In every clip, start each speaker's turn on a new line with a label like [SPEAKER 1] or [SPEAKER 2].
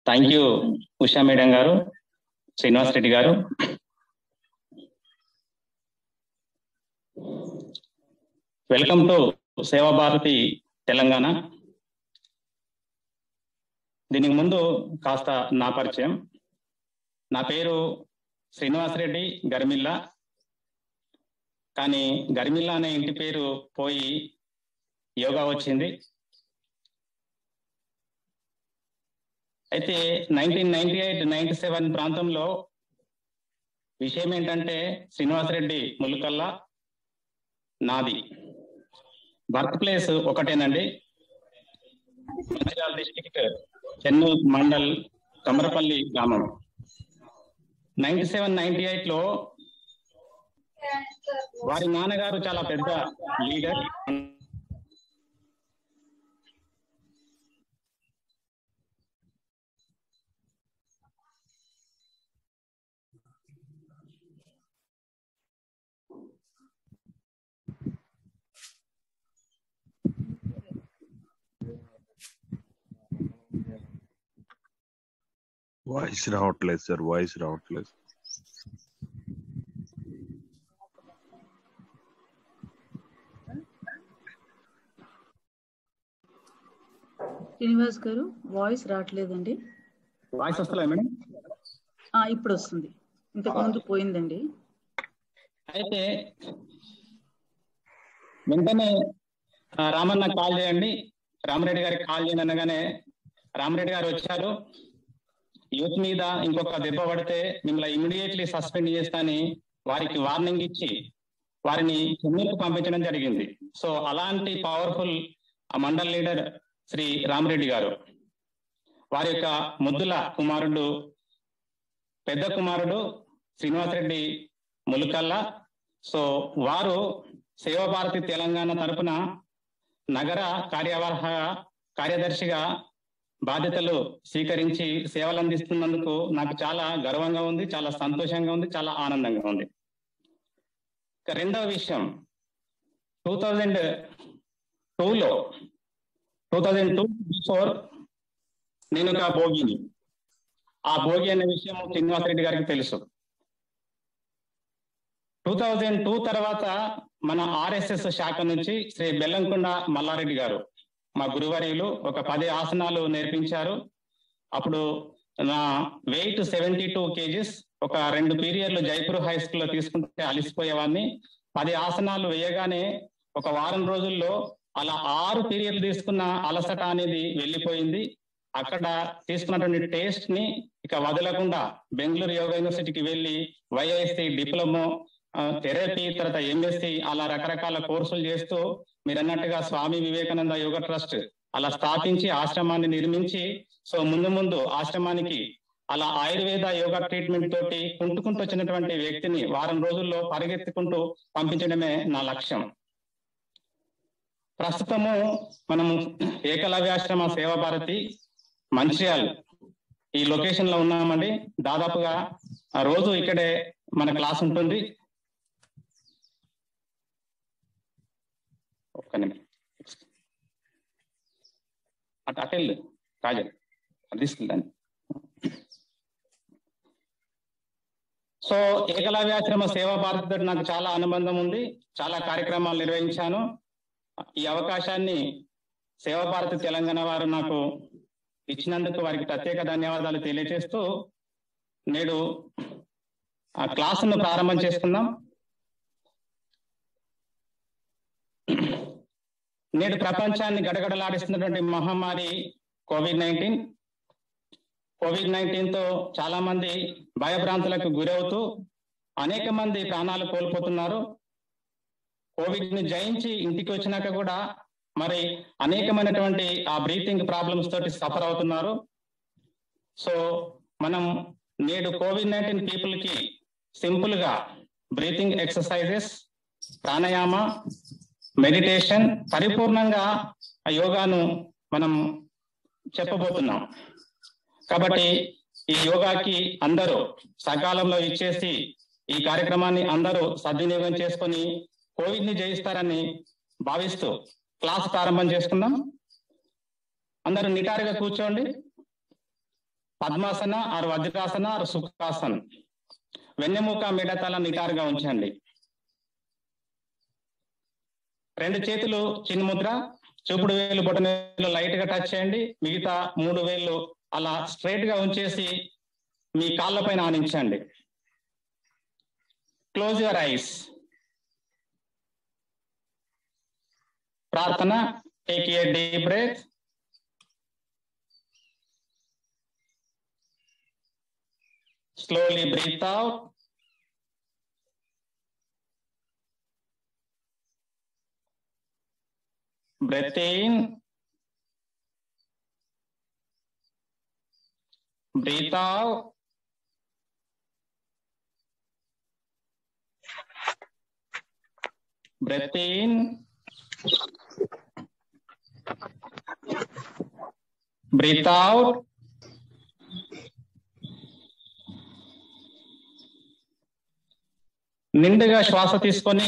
[SPEAKER 1] Thank you Usha madam గారు, శ్రీనివాస్ రెడ్డి గారు. Welcome to సేవా భారతి తెలంగాణ. దీనికి ముందు కాస్త నా పరిచయం. నా పేరు శ్రీనివాస్ రెడ్డి గర్మిల్లా. కానీ గర్మిల్లా అనే ఇంటి పేరు పోయి యోగా వచ్చింది. అయితే 1998-97 ప్రాంతంలో విషయం ఏంటంటే శ్రీనివాసరెడ్డి ములుకల్లా నాది బర్త్ ప్లేస్ ఒకటేనండి. మంచిర్యాల డిస్ట్రిక్ట్ చెన్నూరు మండల్ కమరపల్లి గ్రామం. 97-98లో వారి నాన్నగారు చాలా పెద్ద లీడర్.
[SPEAKER 2] వాయిస్ రావట్లేదు సార్, వాయిస్ రావట్లేదు.
[SPEAKER 3] శ్రీనివాస్ గారు వాయిస్ రావట్లేదండి.
[SPEAKER 1] వాయిస్ వస్తలే మేడం?
[SPEAKER 3] ఇప్పుడు వస్తుంది, ఇంతకు ముందు పోయిందండి.
[SPEAKER 1] అయితే వెంటనే రామన్న కాల్ చేయండి, రామరెడ్డి గారికి కాల్ చేయండి అనగానే రామరెడ్డి గారు వచ్చారు. యూత్ మీద ఇంకొక దెబ్బ పడితే మిమ్మల్ని ఇమీడియట్లీ సస్పెండ్ చేస్తానని వారికి వార్నింగ్ ఇచ్చి వారిని చెన్నైకి పంపించడం జరిగింది. సో అలాంటి పవర్ఫుల్ మండల్ లీడర్ శ్రీ రామరెడ్డి గారు, వారి యొక్క ముద్దుల కుమారుడు, పెద్ద కుమారుడు శ్రీనివాసరెడ్డి ములుకల్లా. సో వారు సేవా భారతి తెలంగాణ తరపున నగర కార్యదర్శిగా బాధ్యతలు స్వీకరించి సేవలు అందిస్తున్నందుకు నాకు చాలా గర్వంగా ఉంది, చాలా సంతోషంగా ఉంది, చాలా ఆనందంగా ఉంది. రెండవ విషయం, 2002 బిఫోర్ నేను ఒక భోగిని. ఆ భోగి అనే విషయం శ్రీనివాసరెడ్డి గారికి తెలుసు. 2002 తర్వాత మన RSS శాఖ నుంచి శ్రీ బెల్లంకొండ మల్లారెడ్డి గారు, మా గురువర్యులు, ఒక 10 ఆసనాలు నేర్పించారు. అప్పుడు నా వెయిట్ 72 kgs. ఒక 2 పీరియడ్లు జైపూర్ హై స్కూల్లో తీసుకుంటే అలిసిపోయేవాడిని. 10 ఆసనాలు వేయగానే ఒక వారం రోజుల్లో అలా 6 పీరియడ్లు తీసుకున్న అలసట అనేది వెళ్ళిపోయింది. అక్కడ తీసుకున్నటువంటి టేస్ట్ ని ఇక వదలకుండా బెంగళూరు యోగా యూనివర్సిటీకి వెళ్ళి YIC డిప్లొమో, థెరపీ, తర్వాత MSc అలా రకరకాల కోర్సులు చేస్తూ మీరు అన్నట్టుగా స్వామి వివేకానంద యోగా ట్రస్ట్ అలా స్థాపించి ఆశ్రమాన్ని నిర్మించి, సో ముందు ఆశ్రమానికి అలా ఆయుర్వేద యోగా ట్రీట్మెంట్ తోటి కుంటుకుంటూ వచ్చినటువంటి వ్యక్తిని వారం రోజుల్లో పరిగెత్తుకుంటూ పంపించడమే నా లక్ష్యం. ప్రస్తుతము మనము ఏకలవ్యాశ్రమ సేవా భారతి మంచిర్యాల్ ఈ లొకేషన్ లో ఉన్నామండి. దాదాపుగా రోజు ఇక్కడే మన క్లాస్ ఉంటుంది. అటెల్ కాజల్ అది తీసుకెళ్తాను. సో ఏకలవ్యాశ్రమ సేవా భారతితో నాకు చాలా అనుబంధం ఉంది, చాలా కార్యక్రమాలు నిర్వహించాను. ఈ అవకాశాన్ని సేవా భారతి తెలంగాణ వారు నాకు ఇచ్చినందుకు వారికి ప్రత్యేక ధన్యవాదాలు తెలియజేస్తూ నేడు ఆ క్లాసును ప్రారంభం చేసుకుందాం. నేడు ప్రపంచాన్ని గడగడలాడిస్తున్నటువంటి మహమ్మారి కోవిడ్-19తో చాలా మంది భయభ్రాంతులకు గురవుతూ అనేక మంది ప్రాణాలు కోల్పోతున్నారు. కోవిడ్ ని జయించి ఇంటికి వచ్చినాక కూడా మరి అనేకమైనటువంటి ఆ బ్రీతింగ్ ప్రాబ్లమ్స్ తోటి సఫర్ అవుతున్నారు. సో మనం నేడు కోవిడ్-19 పీపుల్ కి సింపుల్ గా బ్రీతింగ్ ఎక్సర్సైజెస్, ప్రాణాయామ, మెడిటేషన్, పరిపూర్ణంగా ఆ యోగాను మనం చెప్పబోతున్నాం. కాబట్టి ఈ యోగాకి అందరూ సకాలంలో ఇచ్చేసి ఈ కార్యక్రమాన్ని అందరూ సద్వినియోగం చేసుకొని కోవిడ్ ని జయిస్తారని భావిస్తూ క్లాస్ ప్రారంభం చేసుకుందాం. అందరూ నిటారుగా కూర్చోండి. Padmasana or Vajrasana or Sukhasan. వెన్నెముక మిడతల నిటారుగా ఉంచండి. 2 చేతులు చిన్ముద్ర, చూపుడు వేలు బొటనవేలు లైట్ గా టచ్ చేయండి. మిగతా 3 వేళ్ళు అలా స్ట్రైట్ గా ఉంచేసి మీ కాళ్ళ పైన ఆనించండి. Close your eyes. ప్రార్థన. Take a deep breath. Slowly breathe out. Breath in. Breathe out. Breath in. Breathe out. నిండుగా శ్వాస తీసుకొని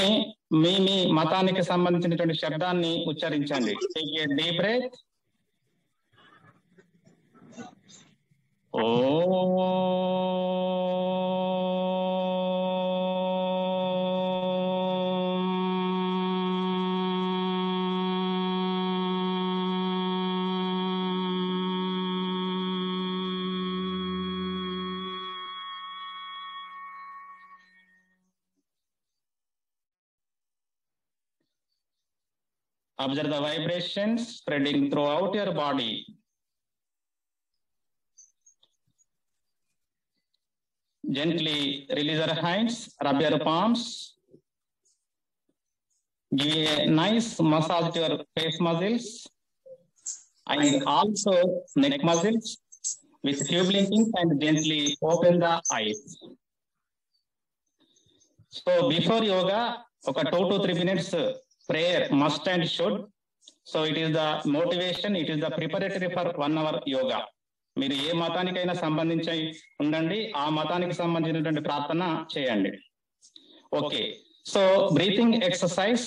[SPEAKER 1] మీ మతానికి సంబంధించినటువంటి శబ్దాన్ని ఉచ్చరించండి. Take a deep breath. ఓ Observe the vibrations spreading throughout your body. Gently release your hands, rub your palms. Give a nice massage to your face muscles and also neck muscles with few blinkings, and gently open the eyes. So before yoga, okay, 2 to 3 minutes prayer must and should. So it is the motivation, it is the preparatory for 1 hour yoga. మీరు ఏ మతానికైనా సంబంధించి ఉండండి, ఆ మతానికి సంబంధించినటువంటి ప్రార్థన చేయండి. Okay, so breathing exercise.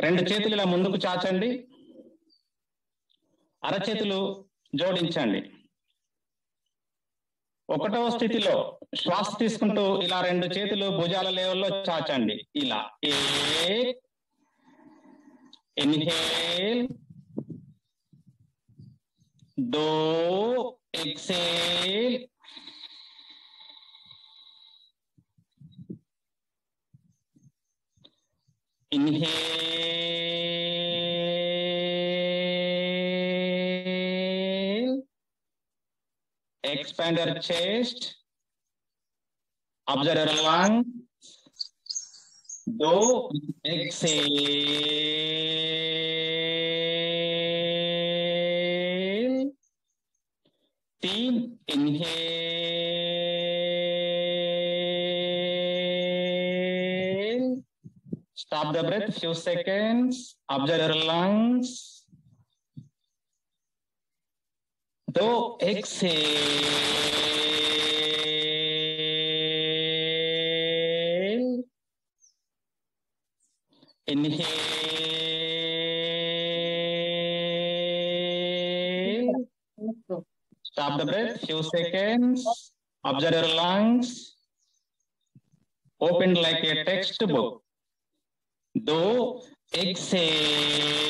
[SPEAKER 1] 2 చేతులు ఇలా ముందుకు చాచండి, అరచేతులు జోడించండి. 1వ స్థితిలో శ్వాస తీసుకుంటూ ఇలా 2 చేతులు భుజాల లెవెల్లో చాచండి. ఇలా inhale, 2 exhale, inhale, expand your chest, observe your lungs, 2 exhale, 3 inhale, stop the breath few seconds, observe your lungs, 2 exhale, inhale, stop the breath few seconds, observe your lungs, open like a textbook, 2 exhale,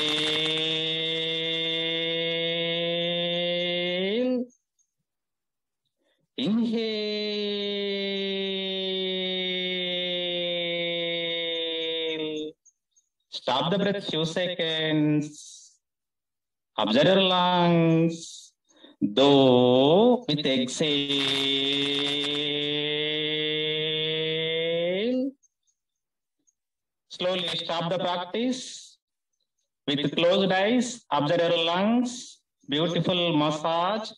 [SPEAKER 1] inhale, stop the breath few seconds, observe your lungs, 2 with exhale. Slowly stop the practice. With closed eyes, observe your lungs, beautiful massage.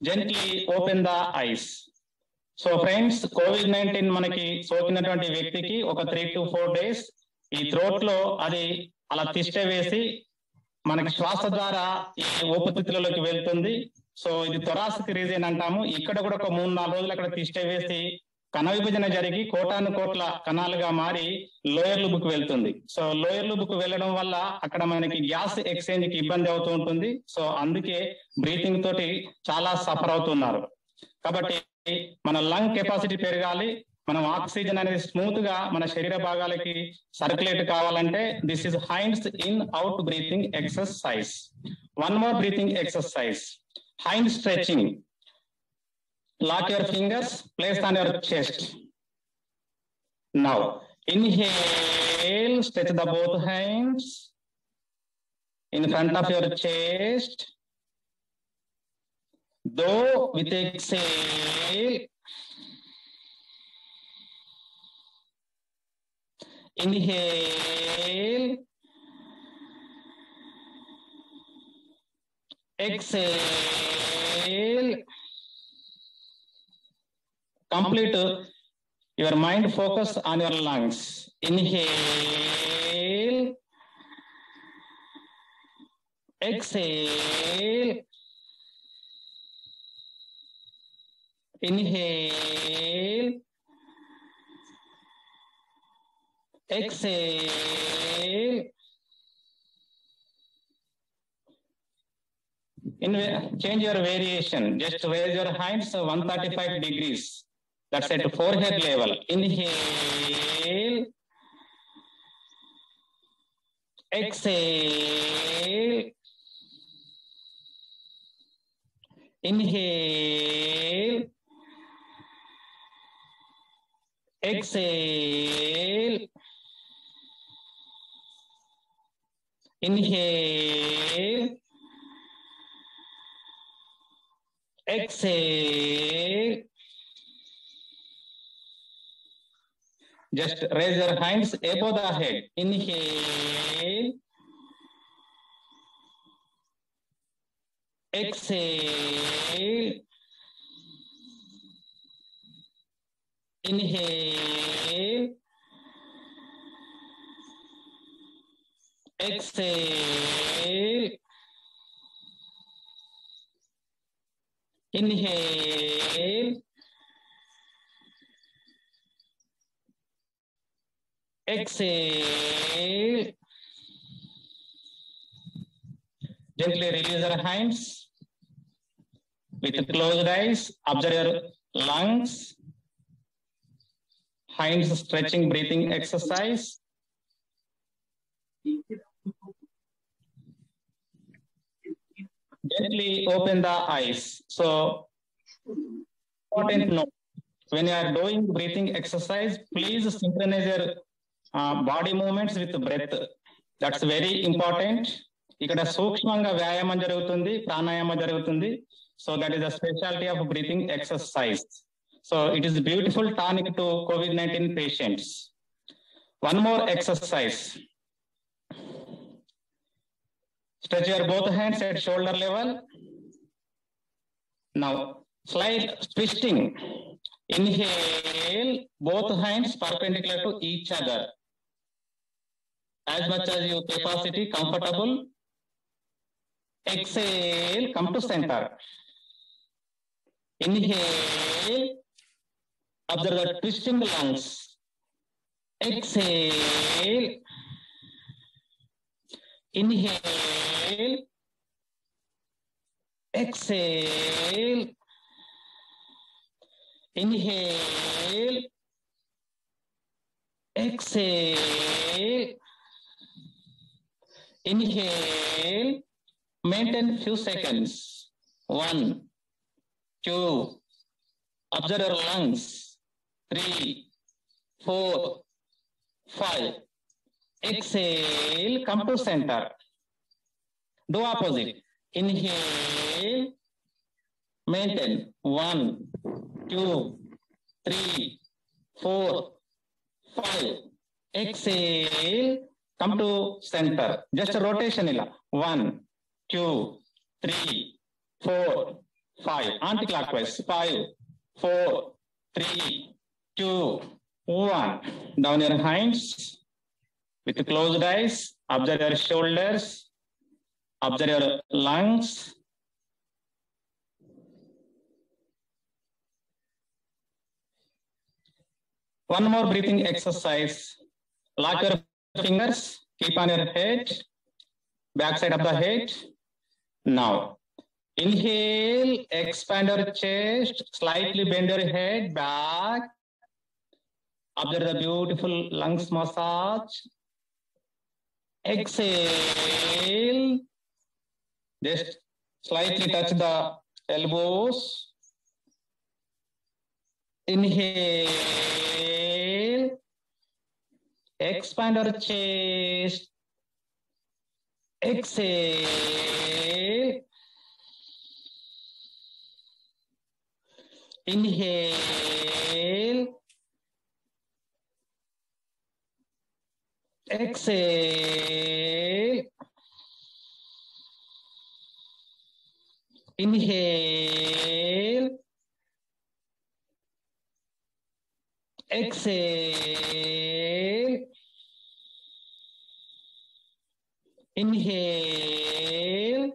[SPEAKER 1] Gently open the eyes. So friends, COVID-19 మనకి సోకినటువంటి వ్యక్తికి ఒక 3 to 4 days ఈ throat లో అది అలా తిష్ట వేసి మనకి శ్వాస ద్వారా ఈ ఊపిరితిత్తులలోకి వెళ్తుంది. సో ఇది థొరాసిక్ రీజియన్ అంటాము. ఇక్కడ కూడా ఒక 3-4 రోజులు అక్కడ తిష్ట వేసి కణ విభజన జరిగి కోటాను కోట్ల కణాలుగా మారి లోయర్ లూబ్కు వెళ్తుంది. సో లోయర్ లూబ్కు వెళ్ళడం వల్ల అక్కడ మనకి గ్యాస్ ఎక్స్చేంజ్ కి ఇబ్బంది అవుతూ ఉంటుంది. సో అందుకే బ్రీతింగ్ తోటి చాలా సఫర్ అవుతున్నారు. కాబట్టి మన లంగ్ కెపాసిటీ పెరగాలి, మనం ఆక్సిజన్ అనేది స్మూత్ గా మన శరీర భాగాలకి సర్క్యులేట్ కావాలంటే this is hands in out breathing exercise. One more breathing exercise, hand stretching. Lock your fingers, place on your chest. Now, inhale, stretch the both hands in front of your chest. Though with exhale, inhale, exhale. Complete your mind focus on your lungs. Inhale, exhale, inhale, exhale. Change your variation. Just raise your hands 135 degrees. That's at forehead level. Inhale, exhale, inhale, exhale, inhale, exhale. Just raise your hands above the head. Inhale, exhale, inhale, exhale, inhale, exhale. Gently release your hands. With closed eyes, observe your lungs. Hands stretching breathing exercise. Gently open the eyes. So, important note, when you are doing breathing exercise, please synchronize your body movements with breath. That's very important. ఇక్కడ సూక్ష్మంగా వ్యాయామం జరుగుతుంది, ప్రాణాయామం జరుగుతుంది. So that is the speciality of breathing exercise. So it is beautiful tonic to COVID-19 patients. One more exercise. Stretch your both hands at shoulder level. Now, slide twisting. Inhale, both hands perpendicular to each other. As much as your capacity, comfortable. Exhale, come to center. Inhale, observe the twisting the lungs. Exhale, inhale, exhale, inhale, exhale, inhale. Maintain few seconds. 1, 2. Observe your lungs. 3, 4, 5. Exhale, come to center. Do opposite. Inhale, maintain. 1, 2, 3, 4, 5. Exhale, come to center. Just a rotation. 1, 2, 3, 4, 5. Anti-clockwise. 5, 4, 3, 2, 1. Down your hands. With closed eyes, observe your shoulders, observe your lungs. One more breathing exercise. Lock your fingers, keep on your head, back side of the head. Now, inhale, expand your chest, slightly bend your head back. Observe the beautiful lungs massage. Exhale, just slightly touch the elbows. Inhale, expand your chest. Exhale, inhale, exhale, inhale, exhale, inhale,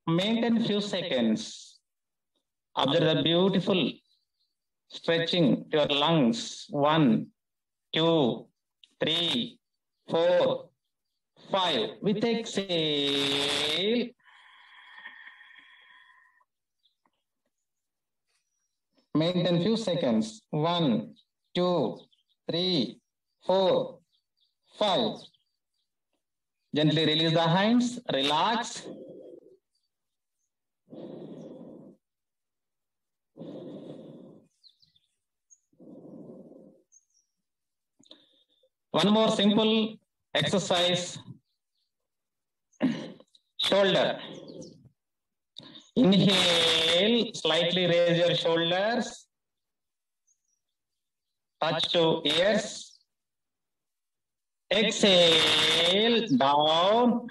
[SPEAKER 1] maintain few seconds. Observe the beautiful stretching to your lungs. 1, 2, 3, 4, 5. With exhale, maintain few seconds. 1, 2, 3, 4, 5. Gently release the hands, relax. One more simple exercise. Shoulder. Inhale, slightly raise your shoulders. Touch to ears. Exhale, down.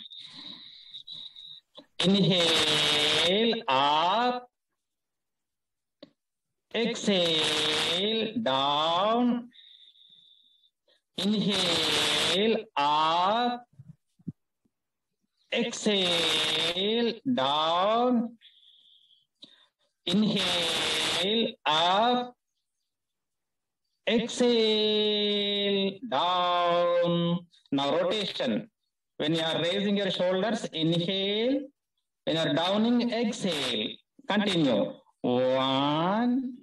[SPEAKER 1] Inhale, up. Exhale, down. Inhale, up. Exhale, down. Inhale, up. Exhale, down. Now rotation. When you are raising your shoulders, inhale. When you are downing, exhale. Continue. 1,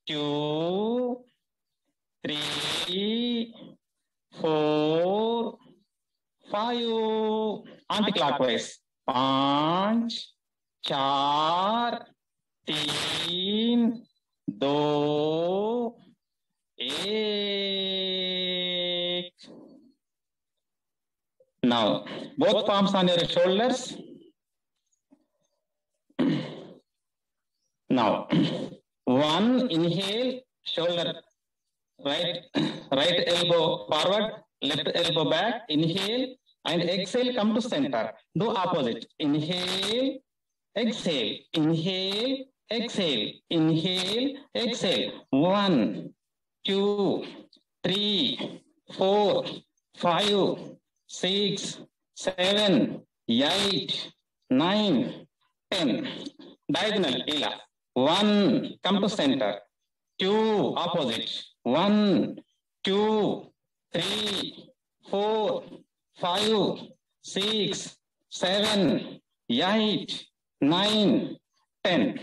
[SPEAKER 1] 2, 3, 4, 5. Anti-clockwise. 5, 4, 3, 2, 1. Now, both palms on your shoulders. Now, 1, inhale, shoulder, right elbow forward, left elbow back, inhale, and exhale, come to center. Do opposite. Inhale, exhale, inhale, exhale, inhale, exhale. 1, 2, 3, 4, 5, 6, 7, 8, 9, 10. Diagonal, ila. 1, come to center. 2, opposite. 1, 2, 3, 4, 5, 6, 7, 8, 9, 10.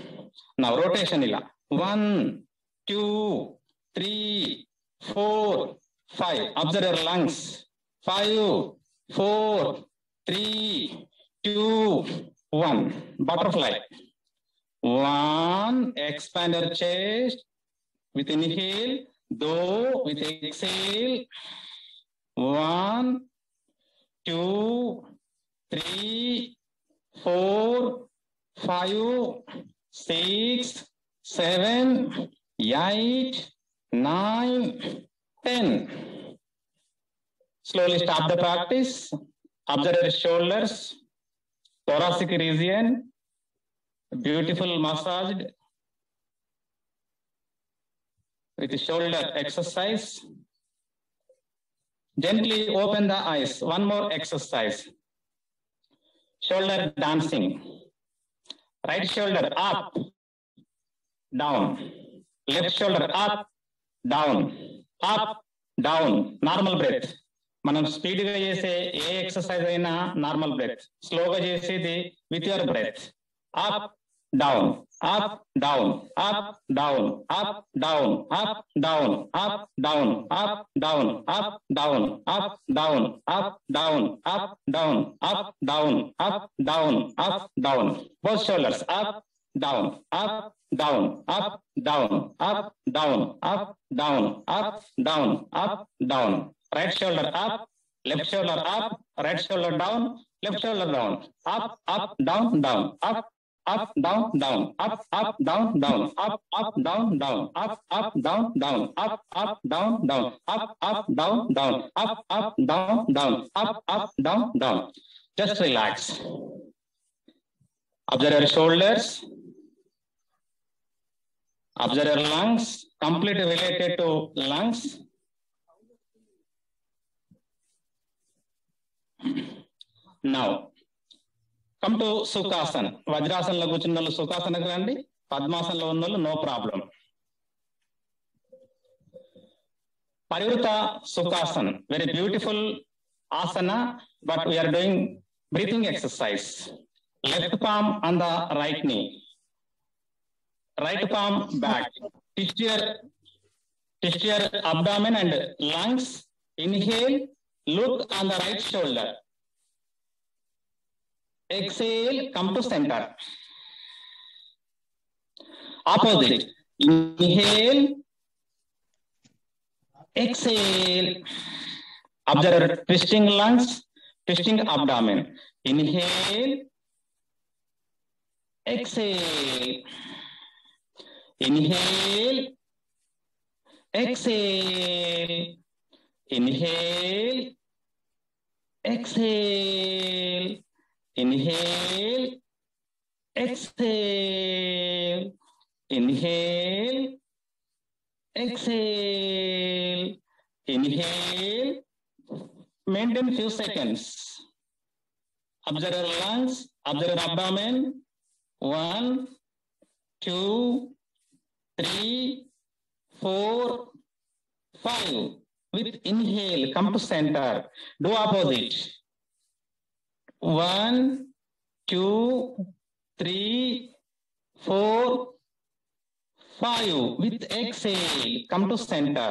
[SPEAKER 1] Now rotation ila. 1, 2, 3, 4, 5. Observe your lungs. 5, 4, 3, 2, 1. Butterfly. 1, expand your chest with inhale, 2 with exhale. 1, 2, 3, 4, 5, 6, 7, 8, 9, 10. Slowly stop the practice. Observe your shoulders, thoracic region. Beautiful massaged with shoulder exercise. Gently open the eyes. One more exercise. Shoulder dancing. Right shoulder up, down. Left shoulder up, down, up down. Normal breath. మనం speed గా చేసే ఏ exercise అయినా normal breath, స్లోగా చేసేది with your breath. Up down, up down, up down, up down, up down, up down, up down, up down, up down, up down, up down, up down, up down, up down. Both shoulders up down, up, down, up, down, up, down, up, down, up, down, up, down. Right shoulder up, left shoulder up, right shoulder down, left shoulder down, up, up, down, down, up, up, down, down, up, up, down, down, up, up, down, down, up, up, down, down, up, up, down, down, up, up, down, down, up, up, down, down, up, up, down, down. Just relax. Observe your shoulders. Observe your lungs, completely related to lungs. Now, come to Sukhasana. Vajrasanలో కూర్చున్న వాళ్ళు సుఖాసనకు రండి, పద్మాసనంలో ఉన్న వాళ్ళు no problem. Parivrtta Sukhasana, very beautiful asana, but we are doing breathing exercise. Left palm on the right knee. Right palm back. Twist your abdomen and lungs. Inhale. Look on the right shoulder. Exhale. Come to center. Opposite. Inhale. Exhale. Observe twisting lungs, twisting abdomen. Inhale. Exhale. Inhale, exhale, inhale, exhale, inhale, exhale, inhale, exhale, inhale. Maintain few seconds. Observe your lungs, observe your abdomen. 1, 2, 3, 4, 5. With inhale, come to center. Do opposite. 1, 2, 3, 4, 5. With exhale, come to center.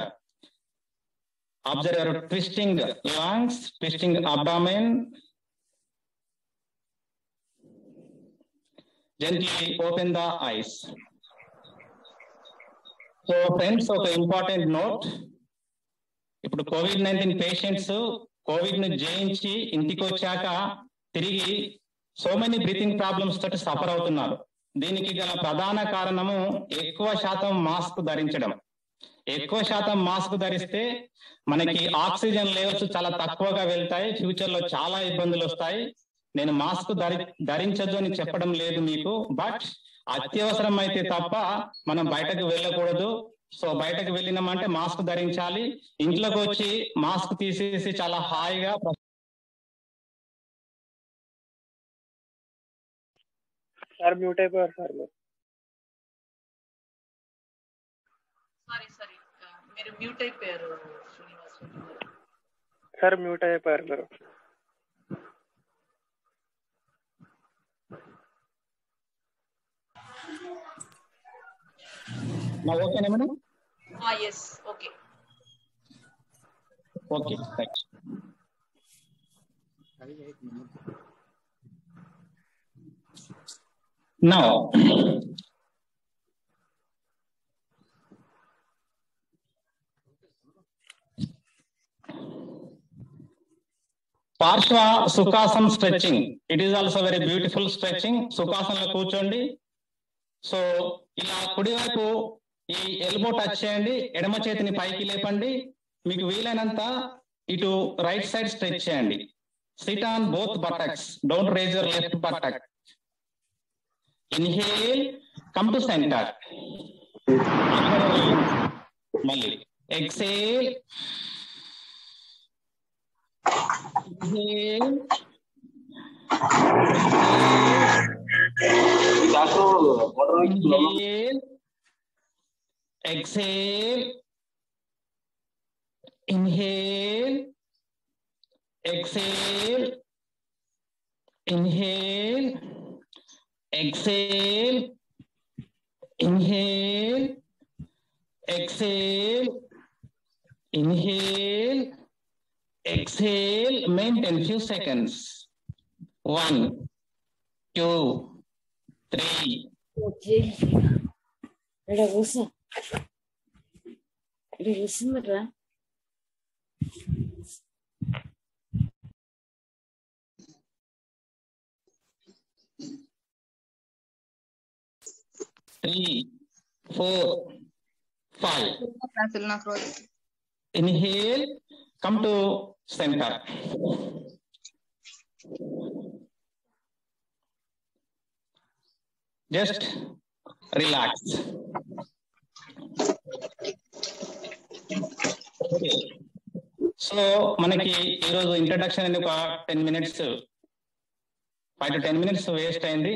[SPEAKER 1] Observe your twisting lungs, twisting abdomen. Gently open the eyes. So friends, ఒక important note. ఇప్పుడు COVID-19 patients Covid ను జయించి ఇంటికి వచ్చాక తిరిగి so many breathing problems తోటి suffer అవుతున్నారు. దీనికి గల ప్రధాన కారణము ఎక్కువ శాతం మాస్క్ ధరించడం. ఎక్కువ శాతం మాస్క్ ధరిస్తే మనకి ఆక్సిజన్ లెవెల్స్ చాలా తక్కువగా వెళ్తాయి, ఫ్యూచర్ లో చాలా ఇబ్బందులు వస్తాయి. నేను మాస్క్ ధరించద్దు అని చెప్పడం లేదు మీకు, బట్ అత్యవసరం అయితే తప్ప మనం బయటకు వెళ్ళకూడదు. సో బయటకు వెళ్ళినామంటే మాస్క్ ధరించాలి. ఇంట్లోకి వచ్చి మాస్క్ తీసేసి చాలా హాయిగా.
[SPEAKER 4] సార్ మ్యూట్ అయిపోయారు సార్.
[SPEAKER 3] సారీ మీరు మ్యూట్ అయిపోయారు శ్రీనివాస్
[SPEAKER 4] సార్, మ్యూట్ అయిపోయారు మీరు.
[SPEAKER 1] ఓకేనా madam?
[SPEAKER 3] Yes, okay.
[SPEAKER 1] Okay, thanks. Now, Parshva Sukhasana stretching. It is also very beautiful stretching. Sukhasana లో కూర్చోండి. సో ఇలా కుడివైపు ఈ ఎల్బో టచ్ చేయండి, ఎడమ చేతిని పైకి లేపండి. మీకు వీలైనంత ఇటు రైట్ సైడ్ స్ట్రెచ్ చేయండి. Sit on both buttocks, don't raise your left buttock. Inhale, come to centre. మళ్ళీ exhale, inhale, inhale, exhale, Inhale, exhale, inhale, exhale, inhale, exhale, inhale, exhale, maintain few seconds. 1, 2, 3. Three, 4, 5. Inhale, come to center. Just relax. Okay. So మనకి ఈరోజు introduction అని ఒక 10 minutes 5 to 10 minutes waste అయింది.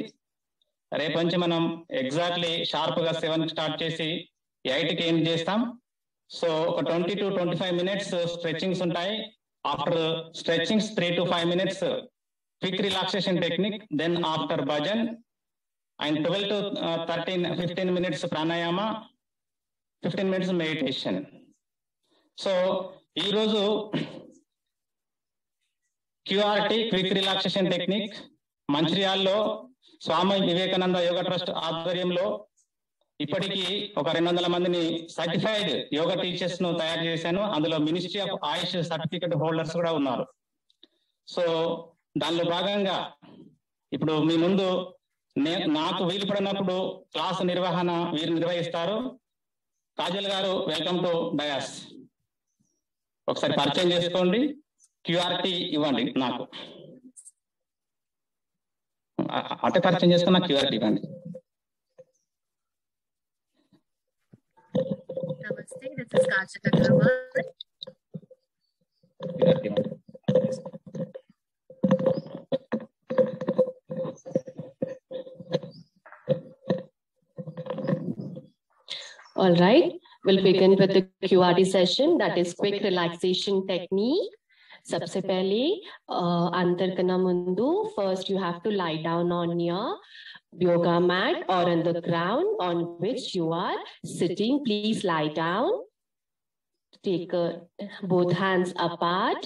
[SPEAKER 1] రేపు నుంచి మనం exactly sharp గా 7 start చేసి 8కి ఎండ్ చేస్తాం. సో ఒక 20 to 25 minutes స్ట్రెచింగ్స్ ఉంటాయి. After stretchings 3 to 5 minutes quick relaxation technique, then after bhajan and 12 to 15 minutes pranayama, 15 minutes meditation. So ఈరోజు క్యూఆర్టీ క్విక్ రిలాక్సేషన్ టెక్నిక్ మంచిర్యాలలో స్వామి వివేకానంద యోగా ట్రస్ట్ ఆధ్వర్యంలో ఇప్పటికీ ఒక 200 మందిని సర్టిఫైడ్ యోగా టీచర్స్ ను తయారు చేశాను. అందులో ministry of Ayush certificate holders కూడా ఉన్నారు. సో దానిలో భాగంగా ఇప్పుడు మీ ముందు నాకు వీలు పడినప్పుడు క్లాస్ నిర్వహణ వీరు నిర్వహిస్తారు. కాజల్ గారు, వెల్కమ్ టు డయాస్. ఒకసారి పరిచయం చేసుకోండి, క్యూఆర్టీ ఇవ్వండి నాకు. అంటే పరిచయం చేసుకున్న క్యూఆర్టీ ఇవ్వండి.
[SPEAKER 5] Namaste, this is Kajal Agrawal.
[SPEAKER 6] All right, we'll begin with the QRT session, that is quick relaxation technique. सबसे पहले अंदर करना मुंदु, first you have to lie down on your yoga mat or on the ground on which you are sitting. Please lie down. Take both hands apart.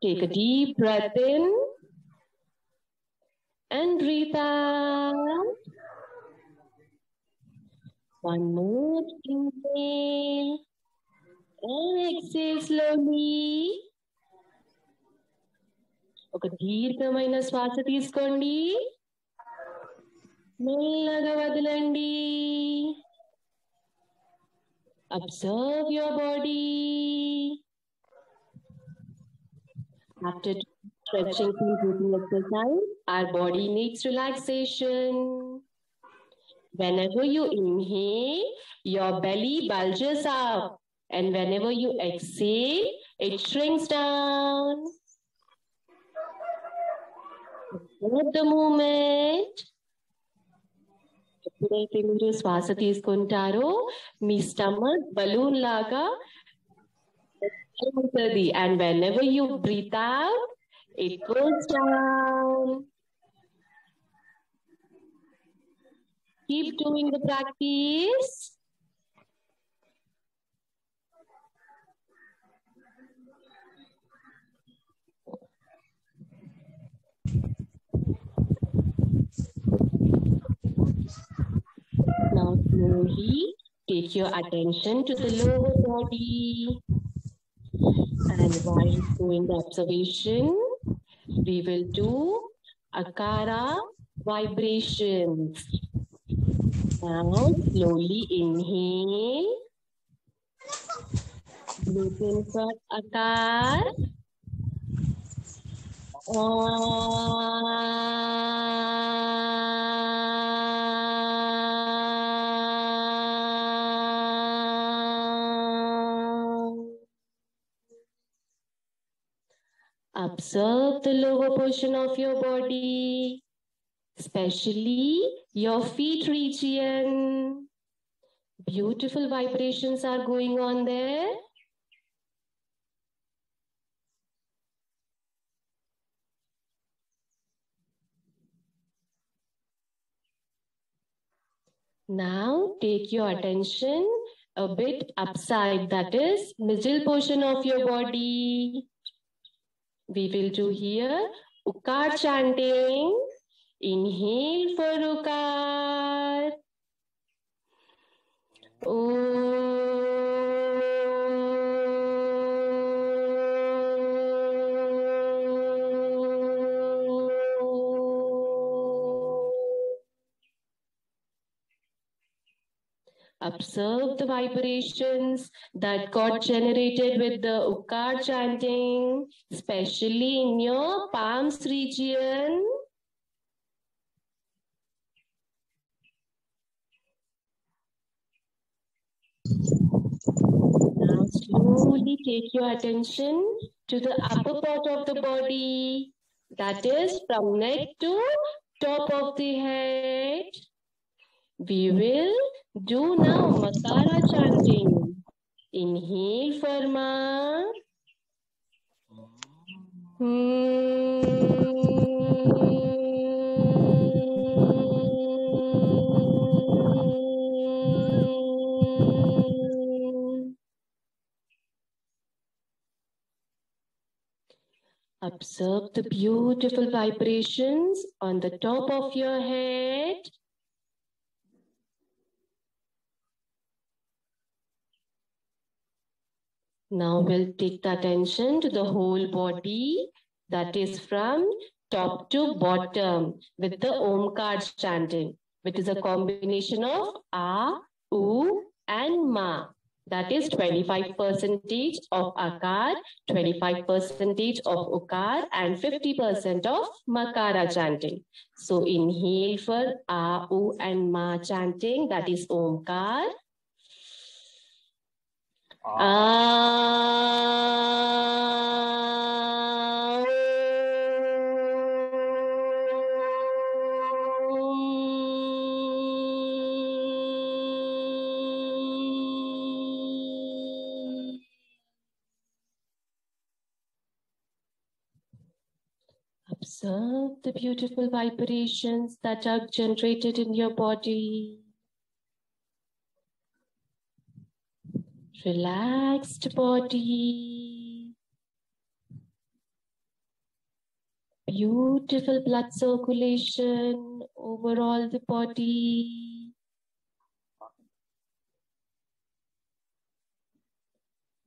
[SPEAKER 6] Take a deep breath in and breathe out. One more inhale and exhale slowly. ఒక దీర్ఘమైన శ్వాస తీసుకోండి, మెల్లగా వదలండి. Observe your body. After stretching and breathing exercise, our body needs relaxation. Whenever you inhale, your belly bulges up, and whenever you exhale, it shrinks down. Observe the movement. ఎప్పుడైతే మీరు శ్వాస తీసుకుంటారో మీ stomach balloon లాగా ఉంటుంది, and whenever you breathe out, it goes down. Keep doing the practice. Now slowly take your attention to the lower body. And while doing the observation, we will do Akara vibrations. Now slowly inhale. Breathe in for Akar. Observe the lower portion of your body, especially your feet region. Beautiful vibrations are going on there. Now take your attention a bit upside, that is middle portion of your body. We will do here Ukar chanting. Inhale for Ukar. Observe the vibrations that got generated with the Ukar chanting, especially in your palms region. Now slowly take your attention to the upper part of the body, that is from neck to top of the head. We will do now Makara chanting. Inhale for Ma. Observe the beautiful vibrations on the top of your head. Now we'll take the attention to the whole body, that is from top to bottom with the Omkar chanting, which is a combination of A, U and Ma. That is 25% of Akar, 25% of Ukar and 50% of Makara chanting. So inhale for A, U and Ma chanting, that is Omkar. Observe the beautiful vibrations that are generated in your body. Relaxed body. Beautiful blood circulation over all the body.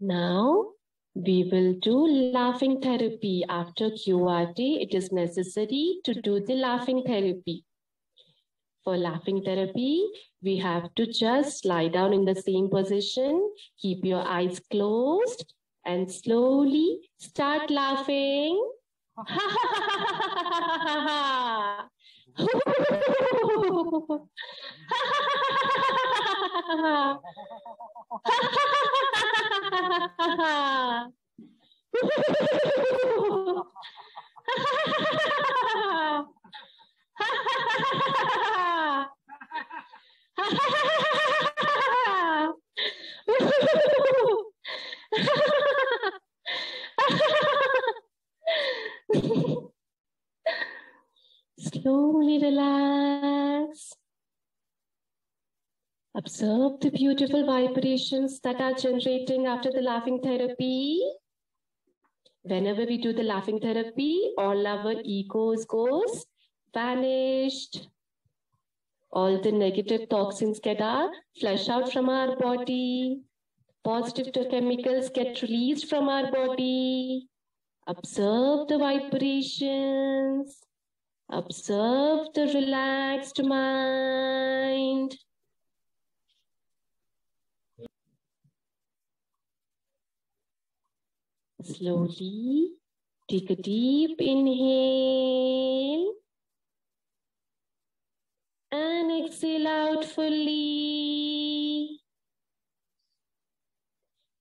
[SPEAKER 6] Now, we will do laughing therapy. After QRT, it is necessary to do the laughing therapy. For laughing therapy, we have to just lie down in the same position, keep your eyes closed, and slowly start laughing. Slowly relax. Observe the beautiful vibrations that are generating after the laughing therapy. Whenever we do the laughing therapy, all our egos goes vanished. All the negative toxins get flushed out from our body. Positive chemicals get released from our body. Observe the vibrations. Observe the relaxed mind. Slowly take a deep inhale and exhale out fully.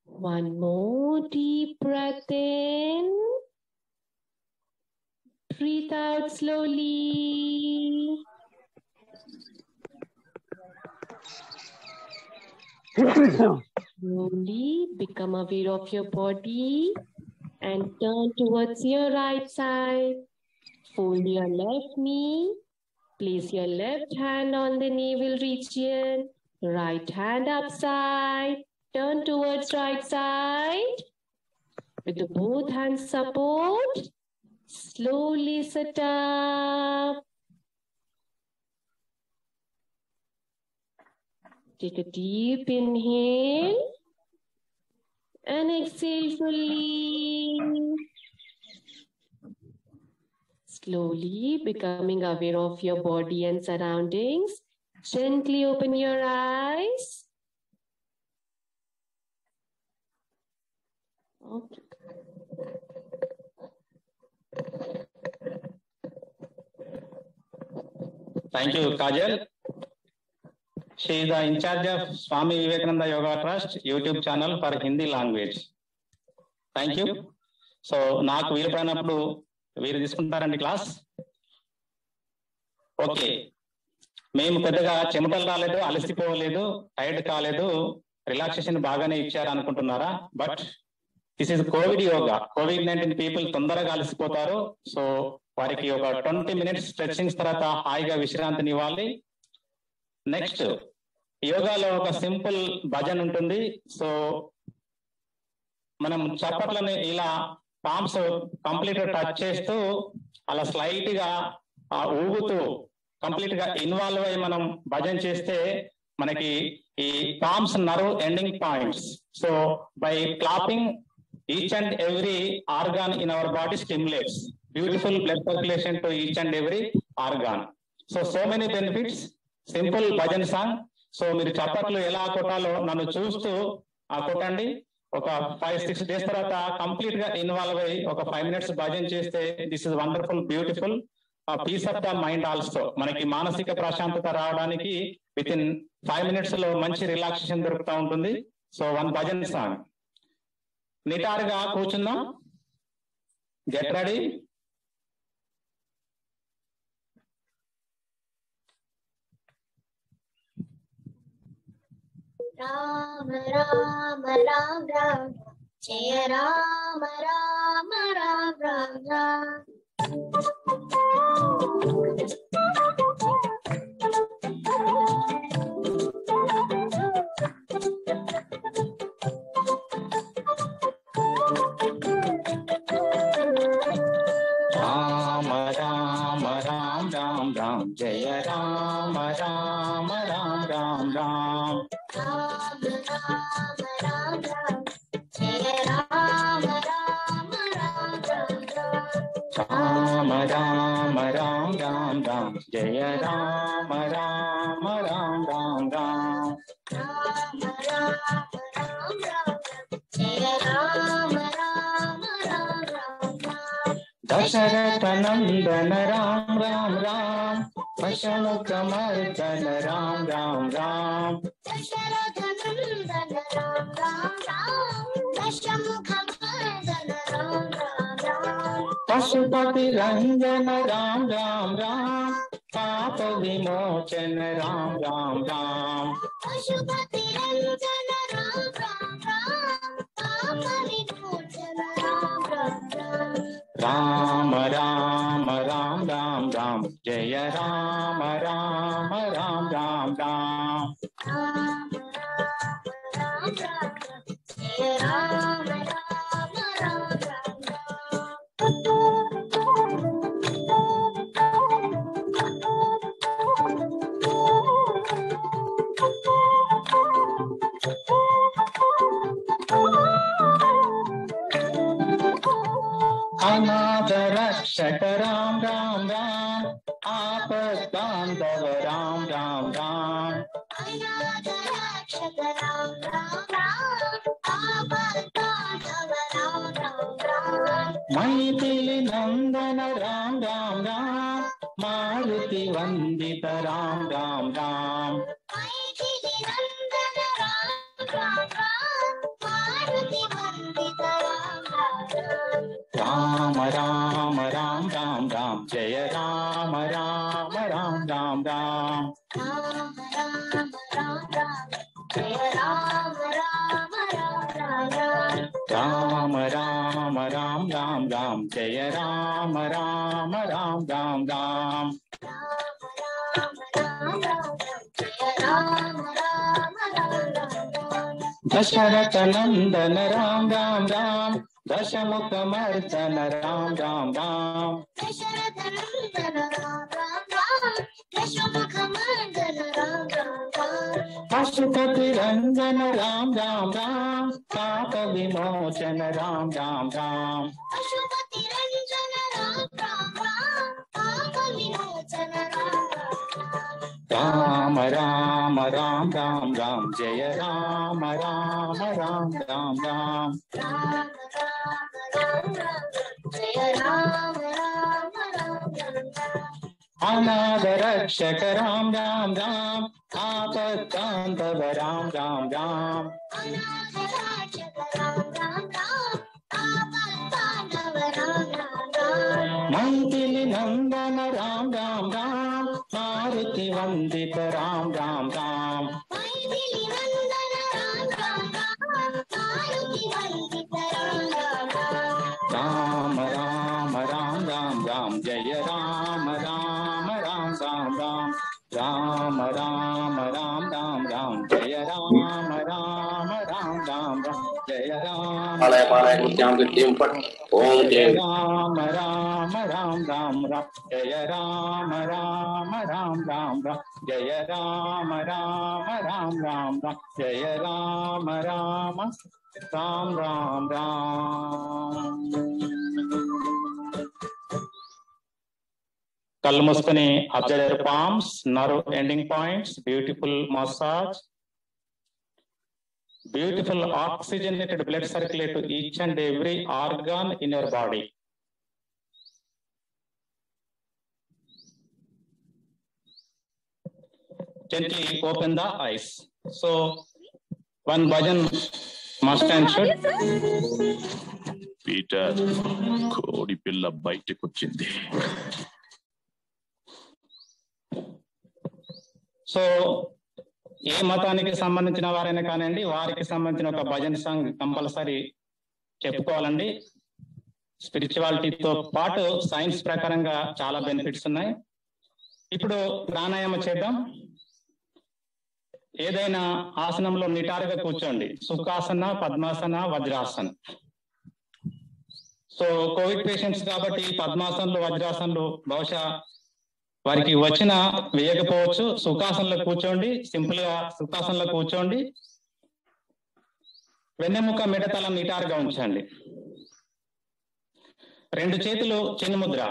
[SPEAKER 6] One more deep breath in. Breathe out slowly. Slowly become aware of your body and turn towards your right side. Fold your left knee, Place your left hand on the navel region, right hand upside, turn towards right side. With the both hands support, slowly sit up. Take a deep inhale and exhale fully. Slowly becoming aware of your body and surroundings. Gently open your eyes. Okay.
[SPEAKER 1] Thank you, Kajal. She is the in charge of Swami Vivekananda Yoga Trust YouTube channel for Hindi language. Thank you. So, నాకు వీలుపడినప్పుడు వీరు తీసుకుంటారండి class. Okay, మేము పెద్దగా చెమటలు రాలేదు, అలసిపోలేదు, tired కాలేదు, relaxation బాగానే ఇచ్చారు అనుకుంటున్నారా? But this is Covid yoga. COVID-19 people తొందరగా అలసిపోతారు. సో వారికి ఒక 20 minutes స్ట్రెచింగ్స్ తర్వాత హాయిగా విశ్రాంతిని ఇవ్వాలి. నెక్స్ట్, యోగాలో ఒక సింపుల్ భజన్ ఉంటుంది. సో మనం చప్పట్లని ఇలా పామ్స్ కంప్లీట్ టచ్ చేస్తూ అలా స్లైట్ గా ఊగుతూ కంప్లీట్ గా ఇన్వాల్వ్ అయ్యి మనం భజన చేస్తే మనకి ఈ palms nerve ending points. So by clapping each and every organ in our body stimulates beautiful blood circulation to each and every organ. So many benefits. Simple bhajan song. So మీరు చప్పట్లు ఎలా కొట్టాలో నన్ను చూస్తూ కొట్టండి. ఒక 5-6 days తర్వాత కంప్లీట్ గా ఇన్వాల్వ్ అయ్యి ఒక 5 minutes భజన చేస్తే this is wonderful, beautiful. Peace of the mind also. మనకి మానసిక ప్రశాంతత రావడానికి విత్ ఇన్ 5 minutes లో మంచి రిలాక్సేషన్ దొరుకుతూ ఉంటుంది. So one bhajan song. నిటారుగా కూర్చుందాం. Get ready.
[SPEAKER 7] రామ రామ రామ రామ జయ రామ రామ రామ రామ
[SPEAKER 1] రామ రామ రామ రామ రామ జయ రామ రామ రామ రామ రామ
[SPEAKER 7] రామ రామ రామ రామ జయ రామ రామ రామ రామ
[SPEAKER 1] రామ రామ రామ రామ జయ రామ రామ రామ రామ రామ
[SPEAKER 7] రామ రామ రామ రామ జయ రామ రామ రామ రామ
[SPEAKER 1] దశరథ నందన రామ రామ రామ పశముఖ మర్దన రామ రామ రామ
[SPEAKER 7] దశరథ నందన రామ రామ రామ దశముఖ మర్దన రామ రామ రామ
[SPEAKER 1] పశుపతి రంజన రామ రామ రామ పాప విమోచన రామ రామ రామ
[SPEAKER 7] పశుపతి రంజన రామ రామ రామ పాప విమోచన రామ రామ
[SPEAKER 1] రామ
[SPEAKER 7] రామ
[SPEAKER 1] రామ రామ రామ రామ జయ రామ రామ రామ రామ రామ
[SPEAKER 7] రామ రామ రామ రామ జయ రామ రామ రామ
[SPEAKER 1] अनाथ रक्षक राम राम राम आपद बांधव राम राम राम
[SPEAKER 7] अनाथ रक्षक राम राम राम आपद बांधव राम राम राम
[SPEAKER 1] मैथिली नंदन राम राम राम मारुति वंदित राम राम राम
[SPEAKER 7] मैथिली नंदन राम राम राम मारुति वंदित राम राम
[SPEAKER 1] राम
[SPEAKER 7] राम
[SPEAKER 1] राम राम राम जय राम राम राम राम राम
[SPEAKER 7] राम राम राम राम जय राम राम राम राम
[SPEAKER 1] राम राम राम राम राम जय राम राम राम राम राम
[SPEAKER 7] राम राम राम राम राम राम
[SPEAKER 1] दशरथ नंदन राम राम राम दशमुख मर्दन राम राम राम
[SPEAKER 7] दशरथ नंदन राम राम राम दशमुख मर्दन राम राम राम
[SPEAKER 1] पशुपति रंजन राम राम राम पाप विमोचन राम राम राम
[SPEAKER 7] पशुपति रंजन राम राम राम पाप विमोचन
[SPEAKER 1] राम राम राम राम राम जय राम राम राम राम राम
[SPEAKER 7] राम राम जय राम राम राम राम
[SPEAKER 1] अनाथ रक्षक राम राम राम आपत्तांतव राम राम राम
[SPEAKER 7] अनाथ रक्षक राम राम राम आपत्तांतव राम राम राम
[SPEAKER 1] मैथिली नंदन राम राम राम मारुति वंदित राम राम राम
[SPEAKER 7] मैथिली नंदन राम राम राम मारुति वंदित राम राम
[SPEAKER 1] राम राम राम राम जय राम राम राम राम राम राम राम राम राम राम जय राम राम राम राम राम जय राम
[SPEAKER 8] पालय पालय कृत्यां कृत्रिम पट ओम
[SPEAKER 1] जय
[SPEAKER 8] जय
[SPEAKER 1] राम राम राम राम राम जय राम राम राम राम राम जय राम राम राम राम राम जय राम राम राम राम राम కళ్ళు మూసుకొని observe your palms nerve ending points beautiful massage beautiful oxygenated blood circulate to each and every organ in your body gently open the eyes so one bhajan must and should
[SPEAKER 2] Peter కోడి పిల్ల బయటకు వచ్చింది.
[SPEAKER 1] So ఏ మతానికి సంబంధించిన వారైనా కానివ్వండి వారికి సంబంధించిన ఒక భజన్ సాంగ్ కంపల్సరీ చెప్పుకోవాలండి. స్పిరిచువాలిటీతో పాటు సైన్స్ ప్రకారంగా చాలా బెనిఫిట్స్ ఉన్నాయి. ఇప్పుడు ప్రాణాయామం చేద్దాం. ఏదైనా ఆసనంలో నిటారుగా కూర్చోండి. Sukhasana, Padmasana, Vajrasana. So Covid patients కాబట్టి పద్మాసనలు, వజ్రాసనలు బహుశా వారికి వచ్చిన వేయకపోవచ్చు. సుఖాసనలో కూర్చోండి, సింపుల్ గా సుఖాసనలో కూర్చోండి. వెన్నెముక మిడతల నిటారుగా ఉంచండి. రెండు చేతులు చిన్న ముద్ర.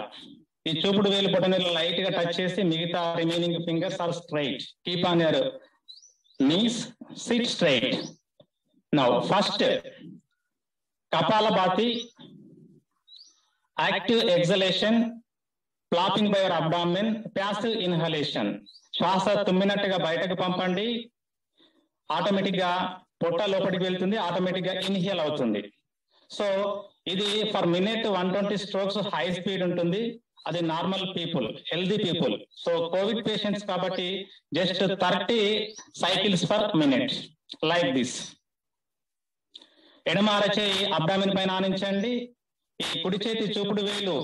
[SPEAKER 1] ఈ చూపుడు వేలు బొటనవేలు లైట్ గా టచ్ చేసి మిగతా remaining fingers are straight. Keep on your knees, sit straight. Now first kapalbhati, active exhalation, flapping by your abdomen, passive inhalation. శ్వాస తుమ్మినట్టుగా బయటకు పంపండి. ఆటోమేటిక్ గా పొట్ట లోపలికి వెళ్తుంది, ఆటోమేటిక్ గా ఇన్హేల్ అవుతుంది. సో ఇది for minute 120 strokes high speed ఉంటుంది. అది normal people, healthy people. So Covid patients కాబట్టి just 30 cycles per minute like this. ఎడమ అరచేయి అబ్డామిన్ పైన ఆనించండి. ఈ కుడి చేతి చూపుడు వేలు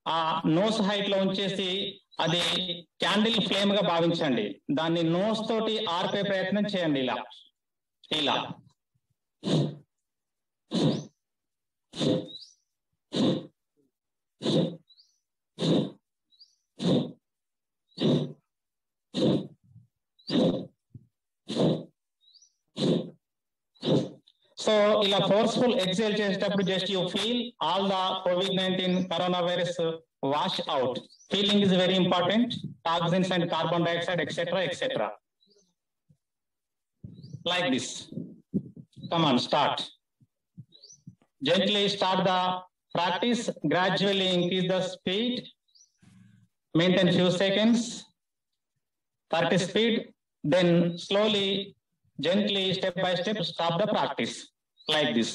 [SPEAKER 1] ఆ నోస్ హైట్ లో ఉంచేసి అది క్యాండిల్ ఫ్లేమ్ గా భావించండి. దాన్ని నోస్ తోటి ఆర్పే ప్రయత్నం చేయండి. ఇలా ఇలా సో ఇలా ఫోర్స్ఫుల్ ఎక్సేల్ చేసేటప్పుడు just you feel all the COVID-19 corona virus wash out. Feeling is very important. Toxins and carbon dioxide etcetera etcetera. Like this. Come on, start. Gently start the practice. Gradually increase the speed. Maintain few seconds. 30 speed. Then slowly, gently, step by step, stop the practice. Like this.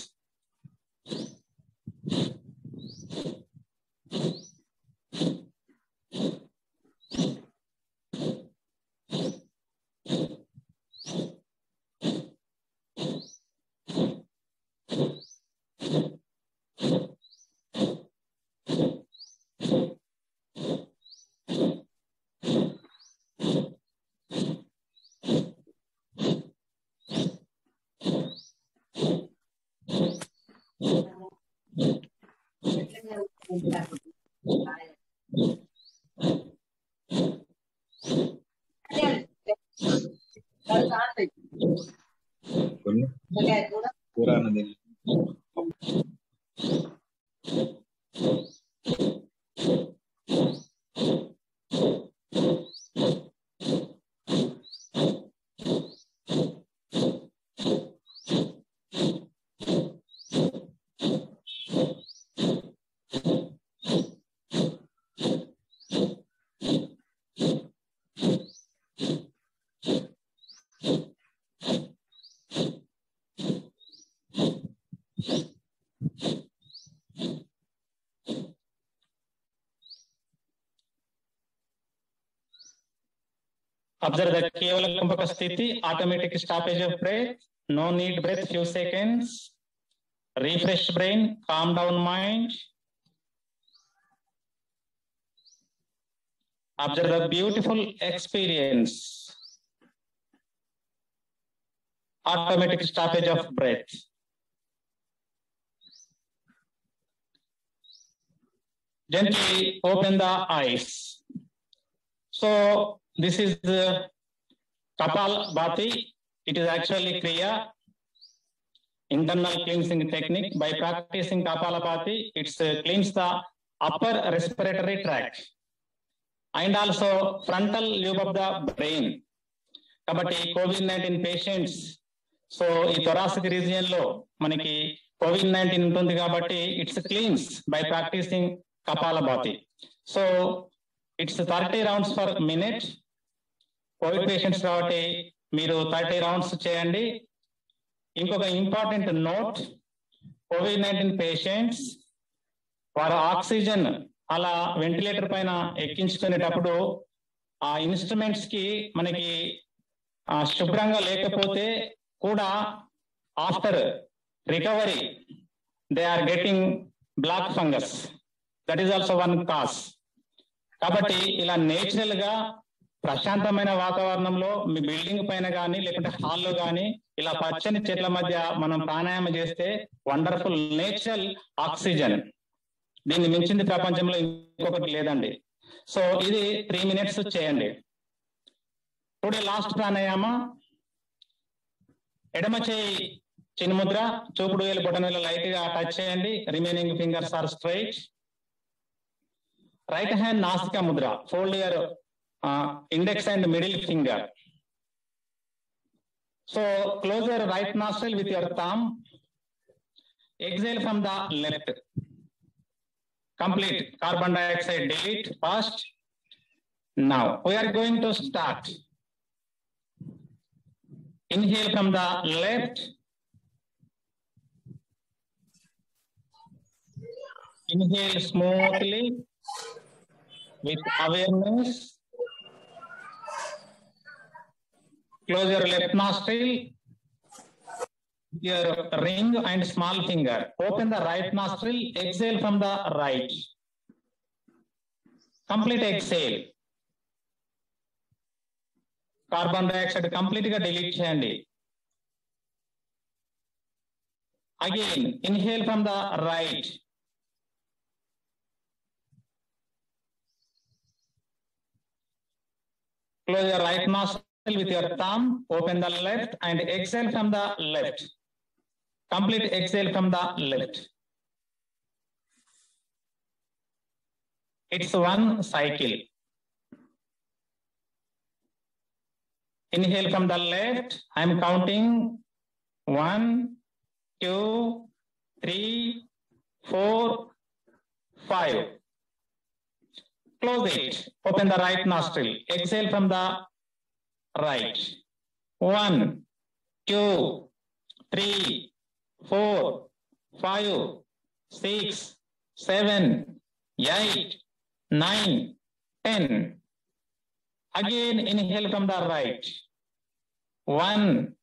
[SPEAKER 1] Observe the Kevala Kumbhaka Sthiti, automatic stoppage of breath, no need breath few seconds, refresh brain, calm down mind. Observe the beautiful experience, automatic stoppage of breath. Gently open the eyes. So this is the Kapalabhati. It is actually Kriya, internal cleansing technique. By practicing Kapalabhati, it's cleans the upper respiratory tract and also frontal lobe of the brain. Kabatti COVID-19 patients, so ఈ thoracic region లో మనకి COVID-19 ఉంటుంది కాబట్టి it's cleans by practicing Kapalabhati. So it's 30 rounds per minute. COVID patients కాబట్టి మీరు 30 rounds చేయండి. ఇంకొక important note, COVID-19 patients వారు ఆక్సిజన్ అలా వెంటిలేటర్ పైన ఎక్కించుకునేటప్పుడు ఆ ఇన్స్ట్రుమెంట్స్ కి మనకి శుభ్రంగా లేకపోతే కూడా after recovery they are getting black fungus. That is also one cause. కాబట్టి ఇలా నేచురల్ గా ప్రశాంతమైన వాతావరణంలో మీ బిల్డింగ్ పైన కానీ లేకుంటే హాల్లో కానీ ఇలా పచ్చని చెట్ల మధ్య మనం ప్రాణాయామం చేస్తే వండర్ఫుల్ నేచురల్ ఆక్సిజన్. దీన్ని మించింది ప్రపంచంలో ఇంకొకటి లేదండి. సో ఇది 3 minutes చేయండి. టుడే లాస్ట్ ప్రాణాయామ, ఎడమ చేయి చిన్ముద్ర, చూపుడు వేలు బొటనవేలు లైట్ గా టచ్ చేయండి. Remaining fingers are straight. Right hand nasika mudra, fold your index and middle finger. So close your right nostril with your thumb. Exhale from the left. Complete carbon dioxide delete first. Now we are going to start. Inhale from the left. Inhale smoothly with awareness. Close your left nostril, your ring and small finger. Open the right nostril, exhale from the right. Complete exhale. Carbon dioxide completely delete cheyandi. Again, inhale from the right. Close your right nostril with your thumb, open the left and exhale from the left. Complete exhale from the left. It's one cycle. Inhale from the left. I am counting 1, 2, 3, 4, 5. Close it. Open the right nostril. Exhale from the right. 1, 2, 3, 4, 5, 6, 7, 8, 9, 10. Again inhale from the right. 1,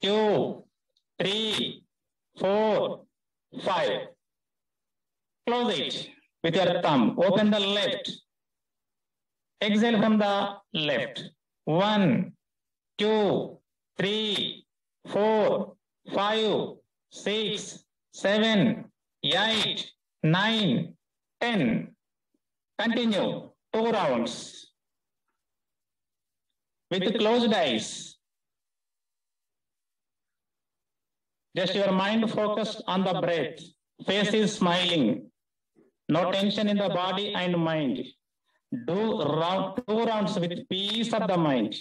[SPEAKER 1] 2, 3, 4, 5. Close it with your thumb. Open the left. Exhale from the left. 1, 2, 3, 4, 5, 6, 7, 8, 9, 10. Continue 2 rounds. With closed eyes. Just your mind focused on the breath. Face is smiling. No tension in the body and mind. Do 2 rounds with peace of the mind.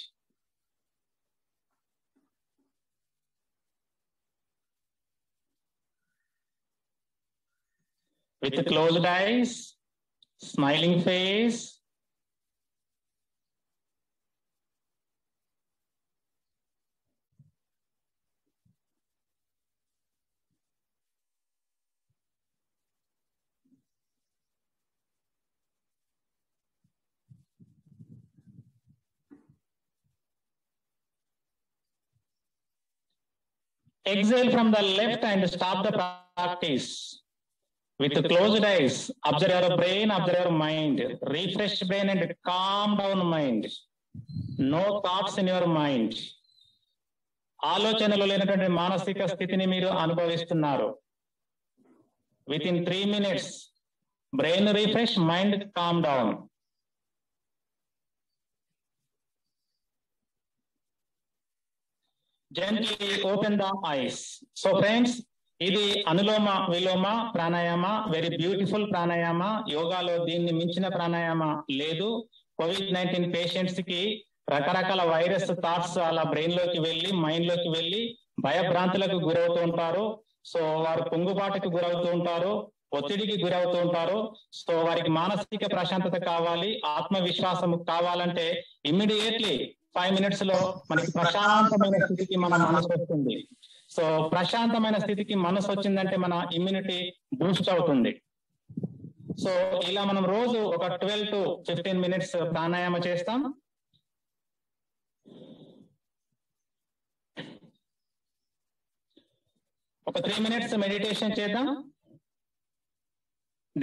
[SPEAKER 1] With closed eyes, smiling face. Exhale from the left and stop the practice. With closed eyes, observe your brain, observe your mind. Refresh brain and calm down mind. No thoughts in your mind. ఆలోచనలు లేనటువంటి మానసిక స్థితిని మీరు అనుభవిస్తున్నారు. Within 3 minutes, brain refresh, mind calm down. Gently open the eyes. So friends, ఇది అనులోమ విలోమ pranayama, very beautiful pranayama. యోగాలో దీన్ని మించిన ప్రాణాయామ లేదు. COVID-19 పేషెంట్స్ కి రకరకాల వైరస్ థాట్స్ అలా బ్రెయిన్ లోకి వెళ్ళి మైండ్ లోకి వెళ్ళి భయభ్రాంతులకు గురవుతూ ఉంటారు. సో వారు పొంగుబాటుకు గురవుతూ ఉంటారు, ఒత్తిడికి గురవుతూ ఉంటారు. సో వారికి మానసిక ప్రశాంతత కావాలి, ఆత్మవిశ్వాసం కావాలంటే ఇమ్మీడియట్లీ 5 minutes లో మనకి ప్రశాంతమైన స్థితికి మన మనసు వస్తుంది. సో ప్రశాంతమైన స్థితికి మనసు వచ్చిందంటే మన ఇమ్యూనిటీ బూస్ట్ అవుతుంది. సో ఇలా మనం రోజు ఒక 12 to 15 minutes ప్రాణాయామ చేస్తాం. ఒక 3 minutes మెడిటేషన్ చేద్దాం.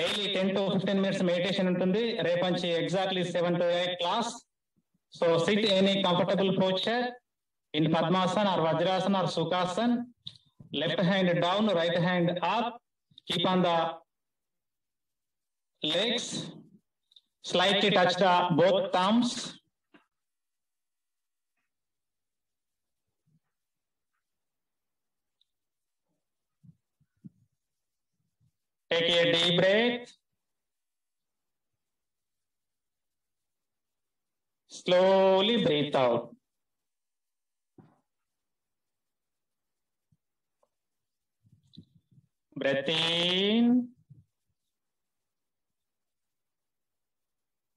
[SPEAKER 1] డైలీ 10 to 15 minutes మెడిటేషన్ ఉంటుంది. రేపంచి exactly 7 to 8 class. So sit in any comfortable posture in Padmasana or Vajrasana or Sukhasana. Left hand down, right hand up. Keep on the legs. Slightly touch the both thumbs. Take a deep breath. Slowly breathe out. Breath in.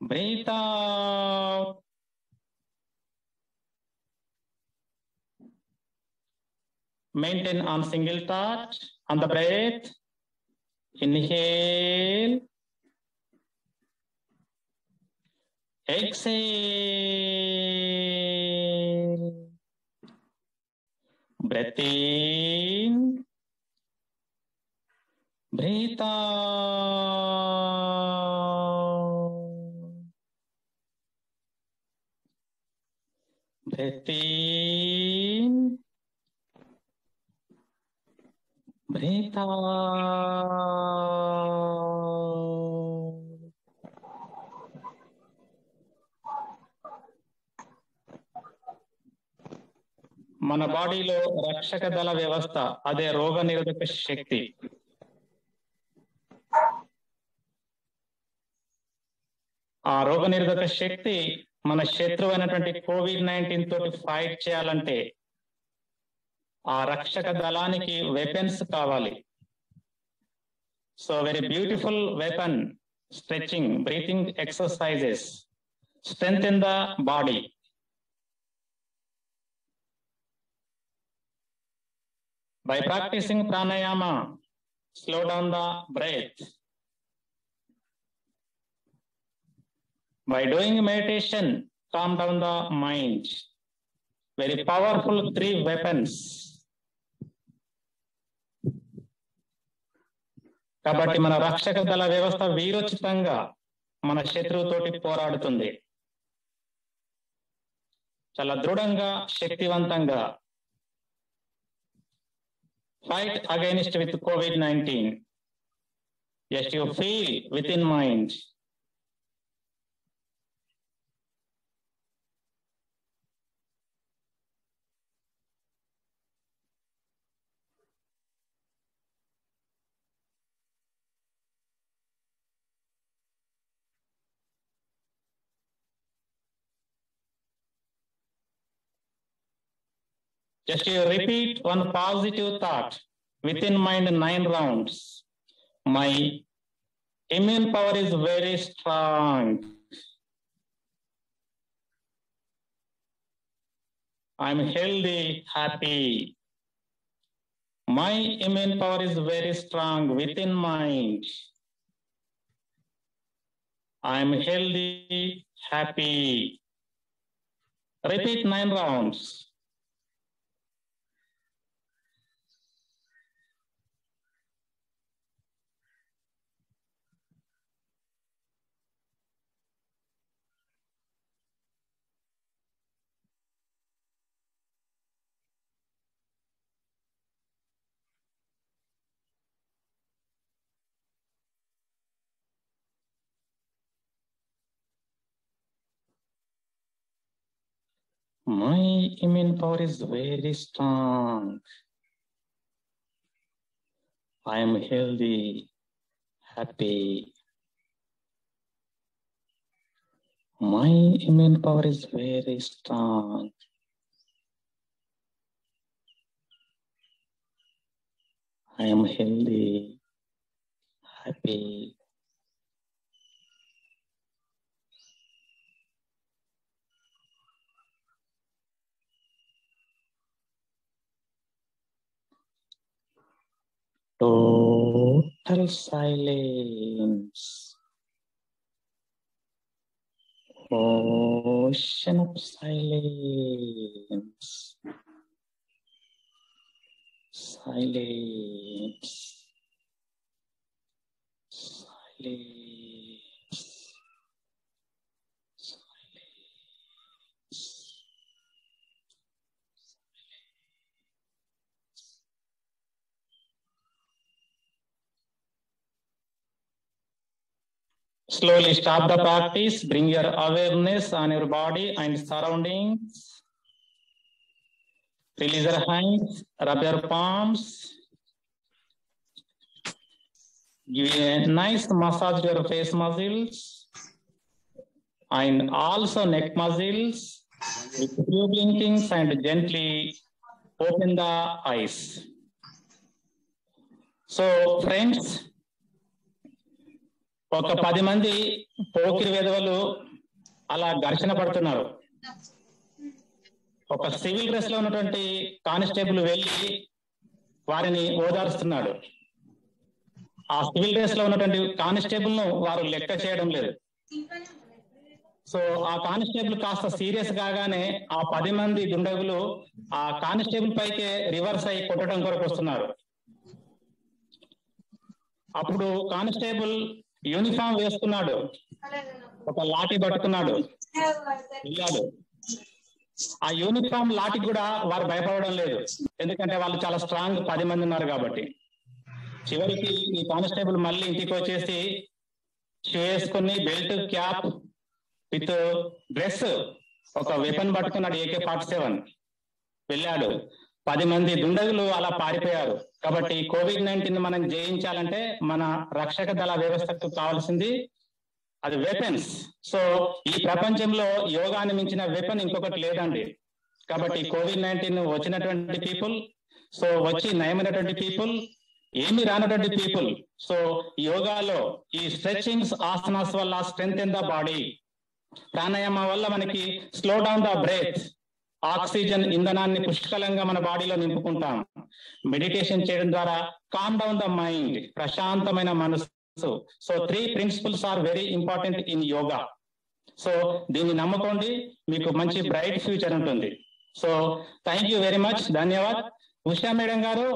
[SPEAKER 1] Breathe out. Maintain on single thought on the breath. Inhale. Exhale. Breath in. Breathe out. Breath in. Breathe out. మన బాడీలో రక్షక దళ వ్యవస్థ, అదే రోగ నిరోధక శక్తి. ఆ రోగ నిరోధక శక్తి మన శత్రువు అయినటువంటి COVID-19 తోటి ఫైట్ చేయాలంటే ఆ రక్షక దళానికి వెపన్స్ కావాలి. So very beautiful weapon, stretching, breathing exercises, strengthen the body. By practicing pranayama, slow down the breath. By doing meditation, calm down the mind. Very powerful 3 weapons. కాబట్టి మన రక్షక దళ వ్యవస్థ వీరోచితంగా మన శత్రువుతోటి పోరాడుతుంది. చాలా దృఢంగా, శక్తివంతంగా. Fight against with COVID-19. Just you feel within mind. Just you repeat one positive thought within mind 9 rounds. My immune power is very strong. I'm healthy, happy. My immune power is very strong within mind. I'm healthy, happy. Repeat 9 rounds. My immune power is very strong. I am healthy, happy. My immune power is very strong. I am healthy, happy. Total silence. Ocean of silence. Silence. Silence. Slowly stop the practice. Bring your awareness on your body and surroundings. Release your hands. Rub your palms. Give a nice massage to your face muscles and also neck muscles. With few blinkings and gently open the eyes. So, friends, ఒక 10 మంది పోకిరి వెధవలు అలా ఘర్షణ పడుతున్నారు. ఒక civil dress లో ఉన్నటువంటి constable వెళ్ళి వారిని ఓదారుస్తున్నాడు. ఆ సివిల్ డ్రెస్ లో ఉన్నటువంటి కానిస్టేబుల్ ను వారు లెక్క చేయడం లేదు. సో ఆ కానిస్టేబుల్ కాస్త సీరియస్ కాగానే ఆ 10 మంది దుండగులు ఆ కానిస్టేబుల్ పైకే రివర్స్ అయి కొట్టడం కొరకు వస్తున్నారు. అప్పుడు కానిస్టేబుల్ యూనిఫామ్ వేసుకున్నాడు, ఒక లాఠీ పట్టుకున్నాడు, వెళ్ళాడు. ఆ యూనిఫామ్ లాఠీ కూడా వారు భయపడడం లేదు, ఎందుకంటే వాళ్ళు చాలా స్ట్రాంగ్ 10 మంది ఉన్నారు కాబట్టి. చివరికి ఈ కానిస్టేబుల్ మళ్ళీ ఇంటికి వచ్చేసి షూ వేసుకుని బెల్ట్, క్యాప్ విత్ డ్రెస్, ఒక వెపన్ పట్టుకున్నాడు, AK-47 వెళ్ళాడు. 10 మంది దుండగులు అలా పారిపోయారు. కాబట్టి COVID-19 మనం జయించాలంటే మన రక్షక దళ వ్యవస్థకు కావాల్సింది అది వెపన్స్. సో ఈ ప్రపంచంలో యోగాని మించిన వెపన్ ఇంకొకటి లేదండి. కాబట్టి COVID-19 వచ్చినటువంటి పీపుల్, సో వచ్చి నయమైనటువంటి పీపుల్, ఏమి రానటువంటి పీపుల్, సో యోగాలో ఈ స్ట్రెచింగ్స్, ఆసనాస్ వల్ల strength in the body, pranayama వల్ల మనకి slow down the breath, oxygen ఇంధనాన్ని పుష్కలంగా మన బాడీలో నింపుకుంటాం. మెడిటేషన్ చేయడం ద్వారా కామ్ డౌన్ ద మైండ్, ప్రశాంతమైన మనసు. So 3 principles are very important in yoga. So దీన్ని నమ్ముకోండి, మీకు మంచి బ్రైట్ ఫ్యూచర్ ఉంటుంది. So thank you very much, ధన్యవాద్. ఉషా మేడం గారు